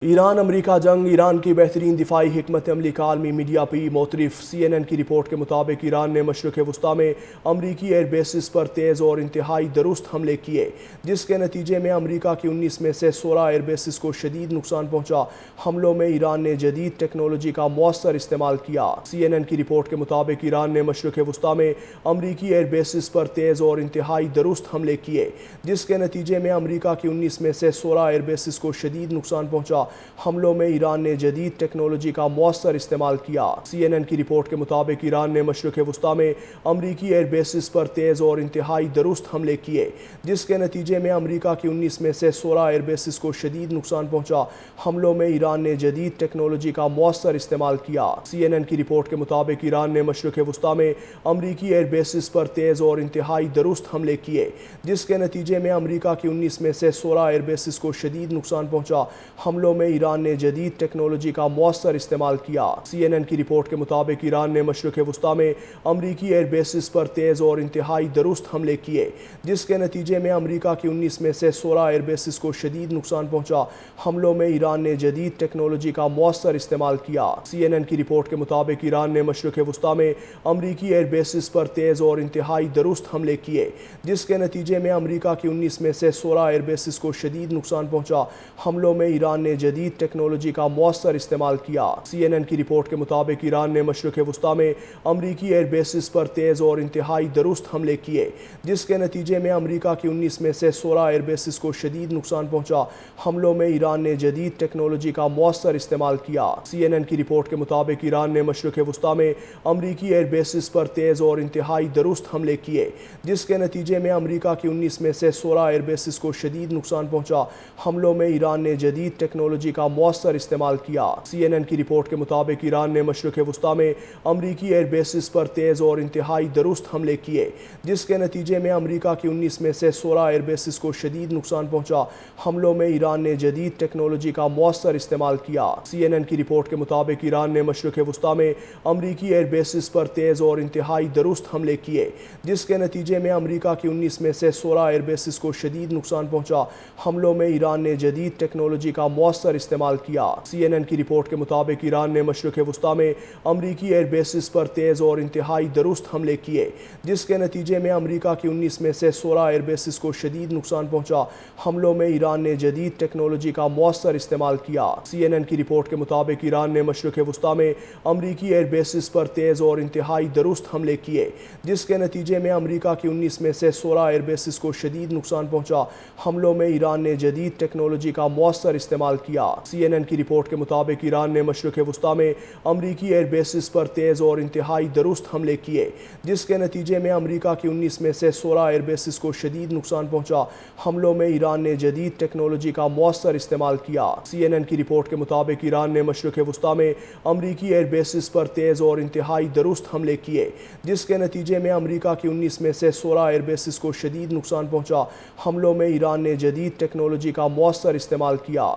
ایران امریکہ جنگ ایران کی بہترین دفاعی حکمت عملی کا عالمی میڈیا پہ موترف CNN کی رپورٹ کے مطابق ایران نے مشرق وسطیٰ میں امریکی ایئر بیسز پر تیز اور انتہائی درست حملے کیے، جس کے نتیجے میں امریکہ کی 19 میں سے 16 ایئر بیسز کو شدید نقصان پہنچا۔ حملوں میں ایران نے جدید ٹیکنالوجی کا مؤثر استعمال کیا۔ CNN کی رپورٹ کے مطابق ایران نے مشرق وسطیٰ میں امریکی ایئر بیسز پر تیز اور انتہائی درست حملے کیے، جس کے نتیجے میں امریکہ کی 19 میں سے 16 ایئر بیسز کو شدید نقصان پہنچا۔ حملوں میں ایران نے جدید ٹیکنالوجی کا مؤثر استعمال کیا۔ CNN کی رپورٹ کے مطابق ایران نے مشرق وسطیٰ میں امریکی ایئر بیسز پر تیز اور انتہائی درست حملے کیے، جس کے نتیجے میں امریکہ کی 19 میں سے 16 ایئر بیسز کو شدید نقصان پہنچا۔ حملوں میں ایران نے جدید ٹیکنالوجی کا مؤثر استعمال کیا۔ CNN کی رپورٹ کے مطابق ایران نے مشرق وسطیٰ میں امریکی ایئر بیسز پر تیز اور انتہائی درست حملے کیے، جس کے نتیجے میں امریکہ کی 19 میں سے 16 ایئر بیسز کو شدید نقصان پہنچا۔ حملوں میں ایران نے جدید ٹیکنالوجی کا مؤثر استعمال کیا۔ CNN کی رپورٹ کے مطابق ایران نے مشرق وسطیٰ میں امریکی ایئر بیسز پر تیز اور انتہائی درست حملے کیے، جس کے نتیجے میں امریکہ کی 19 میں سے 16 ایئر بیسز کو شدید نقصان پہنچا۔ حملوں میں ایران نے جدید ٹیکنالوجی کا مؤثر استعمال کیا۔ CNN کی رپورٹ کے مطابق ایران نے مشرق وسطیٰ میں امریکی ایئر بیسز پر تیز اور انتہائی درست حملے کیے، جس کے نتیجے میں امریکہ کی 19 میں سے 16 ایئر بیسز کو شدید نقصان پہنچا۔ حملوں میں ایران نے جدید ٹیکنالوجی کا مؤثر استعمال کیا۔ CNN کی رپورٹ کے مطابق ایران نے مشرق وسطیٰ میں امریکی ایئر بیسز پر تیز اور انتہائی درست حملے کیے، جس کے نتیجے میں امریکہ کی 19 میں سے 16 ایئر بیسز کو شدید نقصان پہنچا۔ حملوں میں ایران نے جدید ٹیکنالوجی کا مؤثر استعمال کیا۔ CNN کی رپورٹ کے مطابق ایران نے مشرق وسطیٰ میں امریکی ایئر بیسز پر تیز اور انتہائی درست حملے کیے، جس کے نتیجے میں امریکہ کی 19 میں سے 16 ایئر بیسز کو شدید نقصان پہنچا۔ حملوں میں ایران نے جدید ٹیکنالوجی کا مؤثر استعمال کیا۔ CNN کی رپورٹ کے مطابق ایران نے مشرق وسطیٰ میں امریکی ایئر بیسز پر تیز اور انتہائی درست حملے کیے، جس کے نتیجے میں امریکہ کی 19 میں سے 16 ایئر بیسز کو شدید نقصان پہنچا۔ حملوں میں ایران نے جدید ٹیکنالوجی کا مؤثر استعمال کیا۔ CNN کی رپورٹ کے مطابق ایران نے مشرق وسطیٰ میں امریکی ایئر بیسز پر تیز اور انتہائی درست حملے کیے، جس کے نتیجے میں امریکہ کی 19 میں سے 16 ایئر بیسز کو شدید نقصان پہنچا۔ حملوں میں ایران نے جدید ٹیکنالوجی کا مؤثر استعمال کیا۔ CNN کی رپورٹ کے مطابق ایران نے مشرق وسطیٰ میں امریکی ایئر بیسز پر تیز اور انتہائی درست حملے کیے، جس کے نتیجے میں امریکہ کی 19 میں سے 16 ایئر بیسز کو شدید نقصان پہنچا۔ حملوں میں ایران نے جدید ٹیکنالوجی کا مؤثر استعمال کیا۔ CNN کی رپورٹ کے مطابق ایران نے مشرق وسطیٰ میں امریکی ایئر بیسز پر تیز اور انتہائی درست حملے کیے، جس کے نتیجے میں امریکہ کی 19 میں سے 16 ایئر بیسز کو شدید نقصان پہنچا۔ حملوں میں ایران نے جدید ٹیکنالوجی کا مؤثر استعمال کیا۔ CNN کی رپورٹ کے مطابق ایران نے مشرق وسطیٰ میں امریکی ایئر بیسز پر تیز اور انتہائی درست حملے کیے، جس کے نتیجے میں امریکہ کی 19 میں سے 16 ایئر بیسز کو شدید نقصان پہنچا۔ حملوں میں ایران نے جدید ٹیکنالوجی کا مؤثر استعمال کیا۔ CNN کی رپورٹ کے مطابق ایران نے مشرق وسطیٰ میں امریکی ایئر بیسز پر تیز اور انتہائی درست حملے کیے، جس کے نتیجے میں امریکہ کی 19 میں سے 16 ایئر بیسز کو شدید نقصان پہنچا۔ حملوں میں ایران نے جدید ٹیکنالوجی کا مؤثر استعمال کیا۔